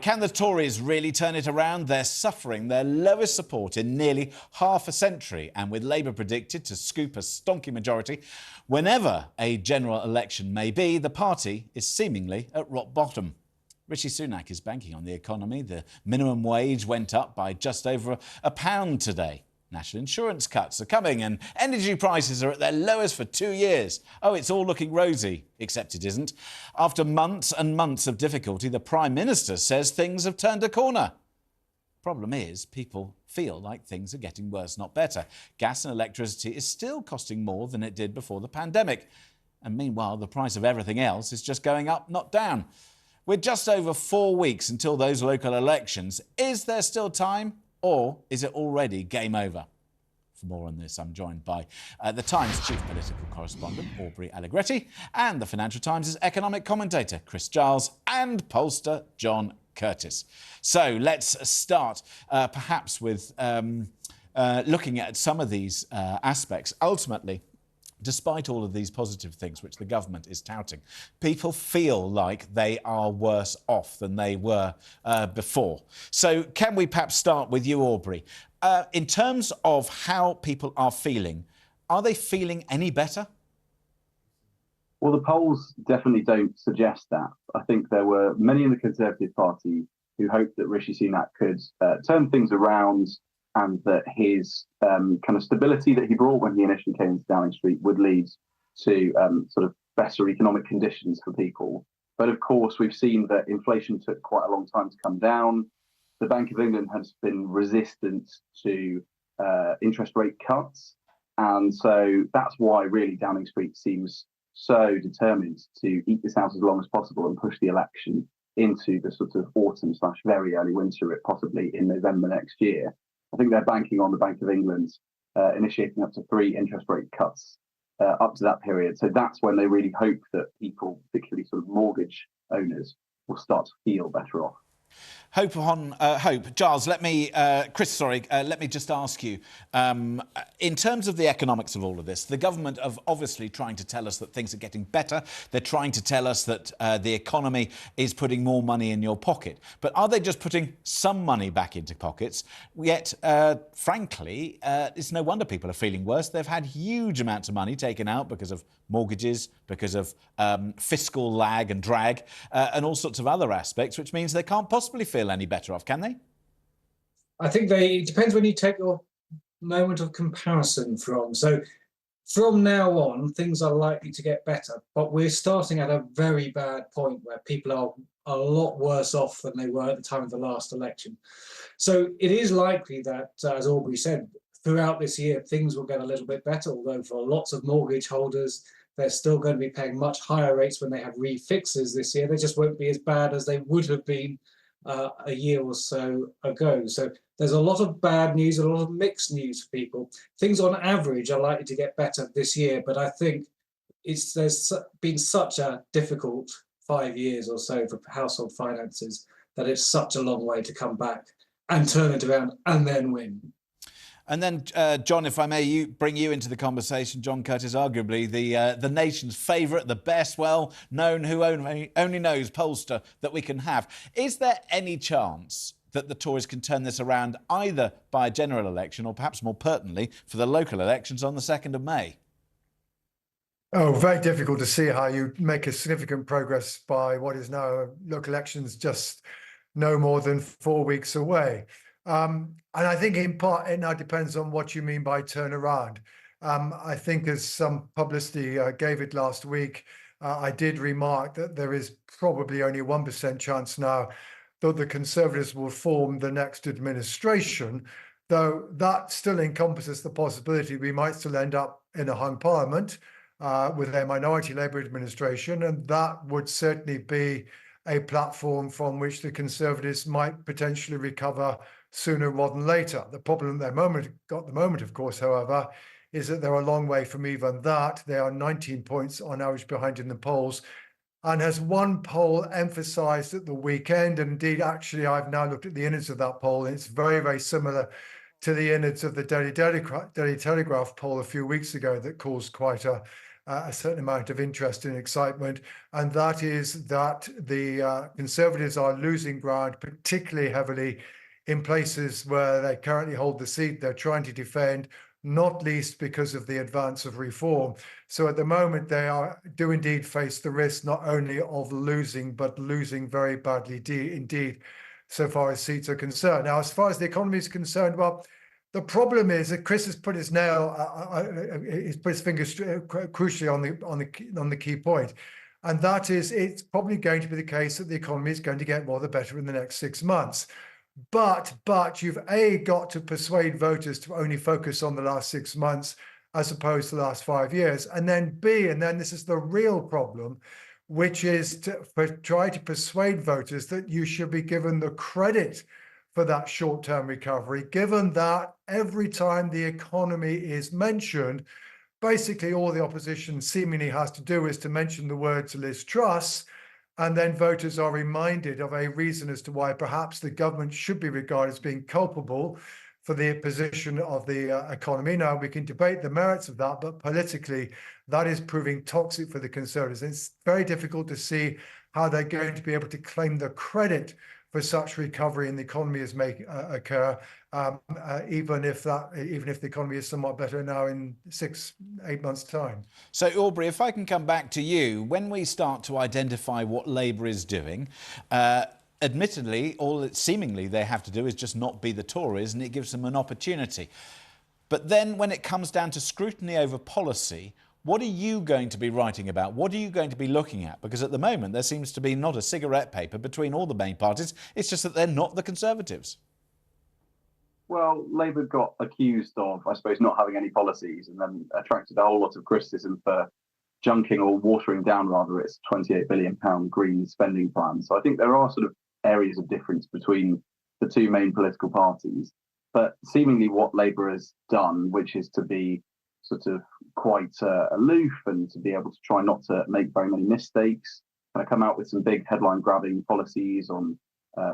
can the Tories really turn it around? They're suffering their lowest support in nearly half a century, and with Labour predicted to scoop a stonky majority whenever a general election may be, the party is seemingly at rock bottom. Rishi Sunak is banking on the economy. The minimum wage went up by just over £1 today. National insurance cuts are coming and energy prices are at their lowest for 2 years. Oh, it's all looking rosy, except it isn't. After months and months of difficulty, the Prime Minister says things have turned a corner. Problem is, people feel like things are getting worse, not better. Gas and electricity is still costing more than it did before the pandemic. And meanwhile, the price of everything else is just going up, not down. We're just over 4 weeks until those local elections. Is there still time? Or is it already game over? For more on this, I'm joined by The Times chief political correspondent, Aubrey Allegretti, and The Financial Times' economic commentator, Giles, and Pollster John Curtice. So let's start perhaps with looking at some of these aspects. Ultimately, despite all of these positive things which the government is touting, people feel like they are worse off than they were before. So can we perhaps start with you, Aubrey? In terms of how people are they feeling any better? Well, the polls definitely don't suggest that. I think there were many in the Conservative Party who hoped that Rishi Sunak could turn things around, and that his kind of stability that he brought when he initially came to Downing Street would lead to sort of better economic conditions for people. But of course, we've seen that inflation took quite a long time to come down. The Bank of England has been resistant to interest rate cuts. And so that's why really Downing Street seems so determined to eat this out as long as possible and push the election into the sort of autumn/very early winter, possibly in November next year. I think they're banking on the Bank of England initiating up to 3 interest rate cuts up to that period. So that's when they really hope that people, particularly sort of mortgage owners, will start to feel better off. Hope on hope. Giles, let me just ask you, in terms of the economics of all of this, the government are obviously trying to tell us that things are getting better. They're trying to tell us that the economy is putting more money in your pocket. But are they just putting some money back into pockets? Yet, frankly, it's no wonder people are feeling worse. They've had huge amounts of money taken out because of mortgages, because of fiscal lag and drag, and all sorts of other aspects, which means they can't possibly feel any better off, can they? I think it depends when you take your moment of comparison from. So from now on, things are likely to get better, but we're starting at a very bad point where people are a lot worse off than they were at the time of the last election. So it is likely that, as Aubrey said, throughout this year, things will get a little bit better, although for lots of mortgage holders, they're still going to be paying much higher rates when they have refixes this year. They just won't be as bad as they would have been a year or so ago. So there's a lot of bad news, a lot of mixed news for people. Things on average are likely to get better this year, but I think there's been such a difficult 5 years or so for household finances that it's such a long way to come back and turn it around and then win. And then, John, if I may bring you into the conversation, John Curtice, arguably the nation's favourite, the best, well-known, who only knows pollster that we can have. Is there any chance that the Tories can turn this around either by a general election or perhaps more pertinently for the local elections on the 2nd of May? Oh, very difficult to see how you make a significant progress by what is now local elections just no more than 4 weeks away. And I think in part it now depends on what you mean by turnaround. I think as some publicity gave it last week, I did remark that there is probably only a 1% chance now that the Conservatives will form the next administration, though that still encompasses the possibility we might still end up in a hung parliament with a minority Labour administration, and that would certainly be a platform from which the Conservatives might potentially recover sooner rather than later. The problem at the moment, of course, however, is that they're a long way from even that. They are 19 points on average behind in the polls. And as one poll emphasised at the weekend, and indeed, actually, I've now looked at the innards of that poll, and it's very, very similar to the innards of the Daily Telegraph poll a few weeks ago that caused quite a a certain amount of interest and excitement, and that is that the Conservatives are losing ground, particularly heavily in places where they currently hold the seat they're trying to defend, not least because of the advance of reform. So at the moment, they do indeed face the risk not only of losing, but losing very badly indeed, so far as seats are concerned. Now, as far as the economy is concerned, well, the problem is that Chris has put his he's put his fingers crucially on the key point, and that is it's probably going to be the case that the economy is going to get more the better in the next 6 months. But you've got to persuade voters to only focus on the last 6 months as opposed to the last 5 years, and then this is the real problem, which is to try to persuade voters that you should be given the credit for that short-term recovery, given that every time the economy is mentioned, basically all the opposition seemingly has to do is to mention the words Liz Truss, and then voters are reminded of a reason as to why perhaps the government should be regarded as being culpable for the position of the economy. Now, we can debate the merits of that, but politically, that is proving toxic for the Conservatives. It's very difficult to see how they're going to be able to claim the credit for such recovery in the economy as may occur, even if the economy is somewhat better now in 6-8 months' time. So, Aubrey, if I can come back to you, when we start to identify what Labour is doing, admittedly, all that seemingly they have to do is just not be the Tories, and it gives them an opportunity. But then when it comes down to scrutiny over policy, what are you going to be writing about? What are you going to be looking at? Because at the moment, there seems to be not a cigarette paper between all the main parties. It's just that they're not the Conservatives. Well, Labour got accused of, I suppose, not having any policies, and then attracted a whole lot of criticism for junking or watering down, rather, its £28 billion green spending plan. So I think there are sort of areas of difference between the two main political parties. But seemingly what Labour has done, which is to be sort of quite aloof and to be able to try not to make very many mistakes, kind of come out with some big headline-grabbing policies on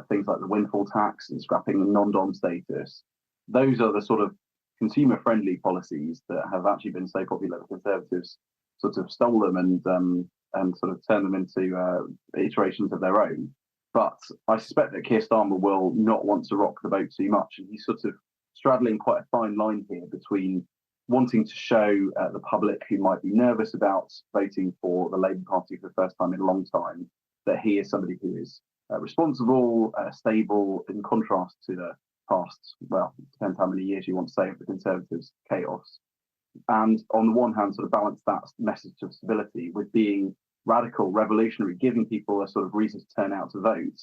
things like the windfall tax and scrapping the non-dom status. Those are the sort of consumer-friendly policies that have actually been so popular that Conservatives sort of stole them and sort of turned them into iterations of their own. But I suspect that Keir Starmer will not want to rock the boat too much, and he's sort of straddling quite a fine line here between wanting to show the public who might be nervous about voting for the Labour Party for the first time in a long time that he is somebody who is responsible, stable, in contrast to the past, well, it depends how many years you want to say of the Conservatives' chaos. And on the one hand, sort of balance that message of stability with being radical, revolutionary, giving people a sort of reason to turn out to vote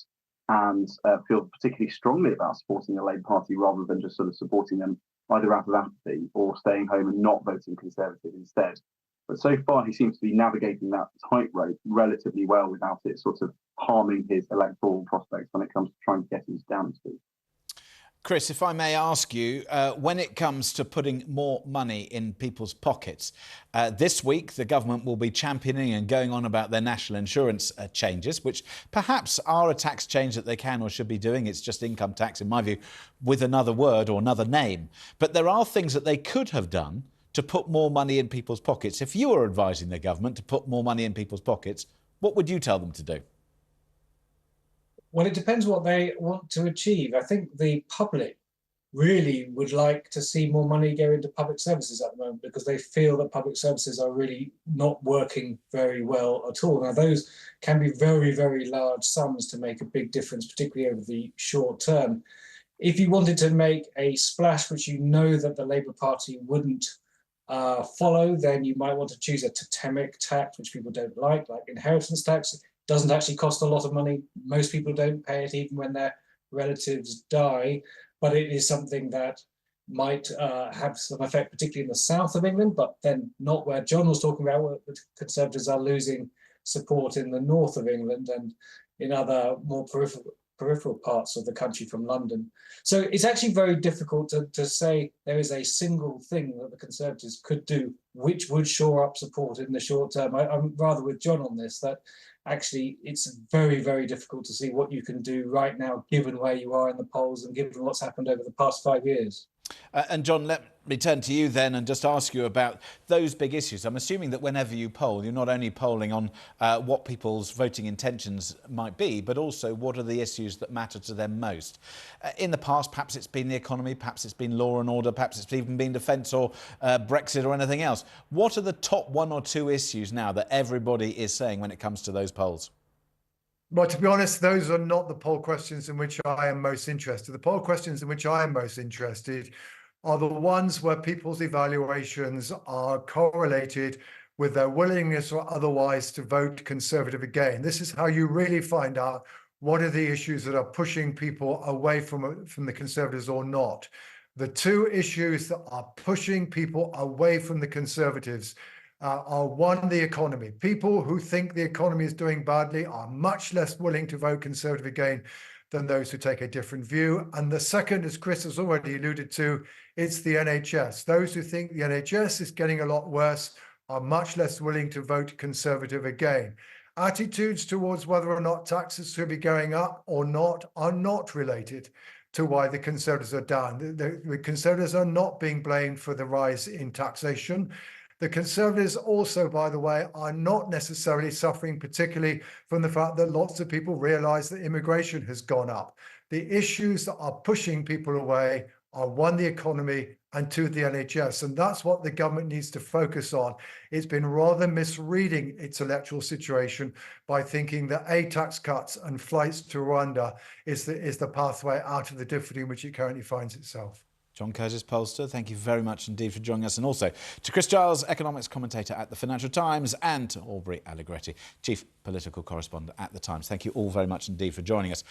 and feel particularly strongly about supporting the Labour Party rather than just sort of supporting them either out of apathy or staying home and not voting Conservative instead. But so far, he seems to be navigating that tightrope relatively well without it sort of harming his electoral prospects when it comes to trying to get his Downing Street. Chris, if I may ask you, when it comes to putting more money in people's pockets, this week the government will be championing and going on about their national insurance changes, which perhaps are a tax change that they can or should be doing. It's just income tax, in my view, with another word or another name. But there are things that they could have done to put more money in people's pockets. If you were advising the government to put more money in people's pockets, what would you tell them to do? Well, it depends what they want to achieve. I think the public really would like to see more money go into public services at the moment because they feel that public services are really not working very well at all. Now, those can be very, very large sums to make a big difference, particularly over the short term. If you wanted to make a splash, which you know that the Labour Party wouldn't follow, then you might want to choose a totemic tax, which people don't like inheritance tax. Doesn't actually cost a lot of money. Most people don't pay it even when their relatives die, but it is something that might have some effect, particularly in the south of England, but then not where John was talking about, where the Conservatives are losing support in the north of England and in other more peripheral parts of the country from London. So it's actually very difficult to say there is a single thing that the Conservatives could do which would shore up support in the short term. I'm rather with John on this, that actually it's very, very difficult to see what you can do right now, given where you are in the polls and given what's happened over the past 5 years. And John, let me turn to you then and just ask you about those big issues. I'm assuming that whenever you poll, you're not only polling on what people's voting intentions might be, but also what are the issues that matter to them most. In the past, perhaps it's been the economy, perhaps it's been law and order, perhaps it's even been defence or Brexit or anything else. What are the top 1 or 2 issues now that everybody is saying when it comes to those polls? Well, to be honest, those are not the poll questions in which I am most interested. The poll questions in which I am most interested are the ones where people's evaluations are correlated with their willingness or otherwise to vote Conservative again. This is how you really find out what are the issues that are pushing people away from the Conservatives or not. The 2 issues that are pushing people away from the Conservatives are one, the economy. People who think the economy is doing badly are much less willing to vote Conservative again than those who take a different view. And the second, as Chris has already alluded to, it's the NHS. Those who think the NHS is getting a lot worse are much less willing to vote Conservative again. Attitudes towards whether or not taxes should be going up or not are not related to why the Conservatives are down. The Conservatives are not being blamed for the rise in taxation. The Conservatives also, by the way, are not necessarily suffering particularly from the fact that lots of people realise that immigration has gone up. The issues that are pushing people away are 1, the economy, and 2, the NHS. And that's what the government needs to focus on. It's been rather misreading its electoral situation by thinking that tax cuts and flights to Rwanda is the pathway out of the difficulty in which it currently finds itself. John Curtice, pollster, thank you very much indeed for joining us. And also to Chris Giles, economics commentator at the Financial Times, and to Aubrey Allegretti, chief political correspondent at the Times. Thank you all very much indeed for joining us.